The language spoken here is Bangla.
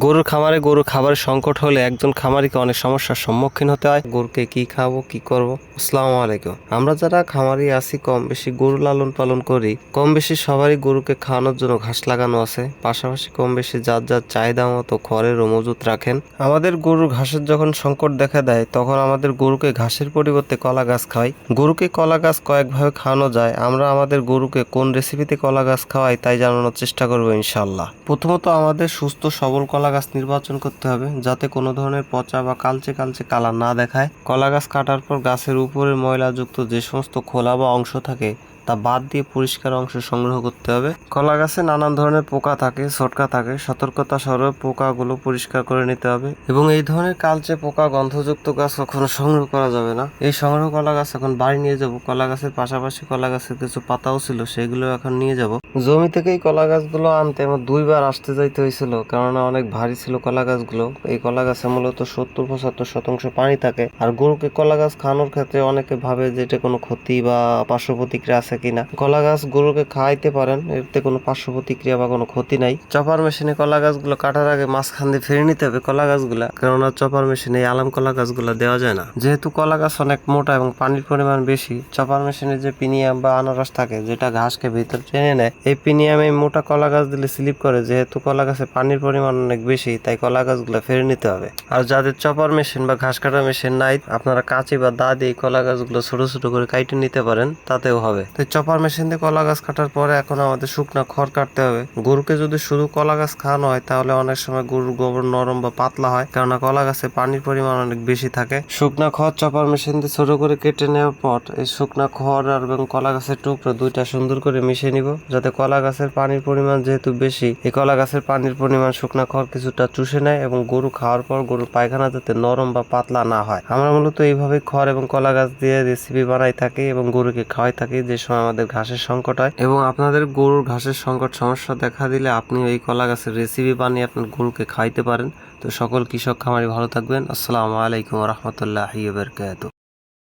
গরুর খামারে গরু খাবারের সংকট হলে একজন খামারিকে অনেক সমস্যার সম্মুখীন হতে হয়। গরুকে কি খাবো, কি করব। আসসালামু আলাইকুম। আমরা যারা খামারি আছি কম বেশি গরু লালন পালন করি, কম বেশি সবারই গরুকে খাওয়ানোর জন্য ঘাস লাগানো আছে। পাশাপাশি কম বেশি যার যার চাহিদা মতো খড়েরও মজুত রাখেন। আমাদের গরুর ঘাসের যখন সংকট দেখা দেয় তখন আমাদের গরুকে ঘাসের পরিবর্তে কলা গাছ খাওয়াই। গরুকে কলা গাছ কয়েকভাবে খাওয়ানো যায়। আমরা আমাদের গরুকে কোন রেসিপিতে কলা গাছ খাওয়াই তাই জানানোর চেষ্টা করবো ইনশাল্লাহ। প্রথমত আমাদের সুস্থ সবল কলা গাছ নির্বাচন করতে হবে, যাতে কোনো ধরনের পচা বা কালচে কালচে কালার না দেখায়। কলা গাছ কাটার পর গাছের উপরের ময়লাযুক্ত যে সমস্ত খোলা বা অংশ থাকে তা বাদ দিয়ে পরিষ্কার অংশ সংগ্রহ করতে হবে। কলা গাছে নানান ধরনের পোকা থাকে, ছটকা থাকে, সতর্কতা স্বরূপ পোকাগুলো পরিষ্কার করে নিতে হবে। এবং এই ধরনের কালচে পোকা গন্ধযুক্ত গাছ কখনো সংগ্রহ করা যাবে না। এই সংগ্রহ কলা গাছ এখন বাড়ি নিয়ে যাব। কলা গাছের পাশাপাশি কলা গাছের কিছু পাতাও ছিল, সেগুলো এখন নিয়ে যাব। জমি থেকেই কলা গাছগুলো আনতে আমার 2 বার আসতে যাইতে হয়েছিল, কেননা অনেক ভারী ছিল কলা গাছগুলো। এই কলা গাছে মূলত 70-75% পানি থাকে। আর গরুকে কলা গাছ খাওয়ানোর ক্ষেত্রে অনেকে ভাবে যে এটা কোনো ক্ষতি বা পার্শ্ব প্রতিক্রিয়া আছে কিনা। কলা গাছ গরুকে খাওয়াইতে পারেন, এতে কোনো পার্শ্ব প্রতিক্রিয়া বা কোনো ক্ষতি নাই। চপার মেশিনে কলা গাছগুলো কাটার আগে মাঝখান দিয়ে ফেরে নিতে হবে কলা গাছগুলা, কেননা চপার মেশিনে এই আলাম কলা গাছগুলো দেওয়া যায় না। যেহেতু কলা গাছ অনেক মোটা এবং পানির পরিমাণ বেশি, চপার মেশিনে যে পিনিয়াম বা আনারস থাকে যেটা ঘাসকে ভিতর টেনে নেয়, এই পিনিয়ামে মোটা কলা গাছ দিলে স্লিপ করে। যেহেতু কলা গাছে পানির পরিমাণ অনেক বেশি, তাই কলা গাছগুলো ফেরে নিতে হবে। আর যাদের চপার মেশিন বা ঘাস কাটা মেশিন নাই, আপনারা কাঁচি বা দা দিয়ে কলা গাছগুলো ছোট ছোট করে কাইটে নিতে পারেন, তাতেও হবে। তো চপার মেশিন দিয়ে কলা গাছ কাটার পরে এখন আমাদের শুকনা খড় কাটতে হবে। গরুকে যদি শুধু কলা গাছ খাওয়ানো হয় তাহলে অনেক সময় গরুর গোবর নরম বা পাতলা হয়, কেননা কলা গাছে পানির পরিমাণ অনেক বেশি থাকে। শুকনা খড় চপার মেশিন দিয়ে ছোট করে কেটে নেওয়ার পর এই শুকনা খড় আর এবং কলা গাছের টুকরো দুইটা সুন্দর করে মিশিয়ে নিব, যাতে কলা গাছের পানির পরিমাণ যেহেতু বেশি, এই কলা গাছের পানির পরিমাণ শুকনা খড় কিছুটা চুষে নেয় এবং গরু খাওয়ার পর গরুর পায়খানা যাতে নরম বা পাতলা না হয়। আমরা মূলত এইভাবে খড় এবং কলা গাছ দিয়ে রেসিপি বানাই থাকি এবং গরুকে খাওয়াই থাকি যে সময় আমাদের ঘাসের সংকট হয়। এবং আপনাদের গরুর ঘাসের সংকট সমস্যা দেখা দিলে আপনি এই কলা গাছের রেসিপি বানিয়ে আপনার গরুকে খাওয়াইতে পারেন। তো সকল কৃষক খামারি ভালো থাকবেন। আসসালামু আলাইকুম রহমতুল্লাহি ওয়া বারাকাতুহু।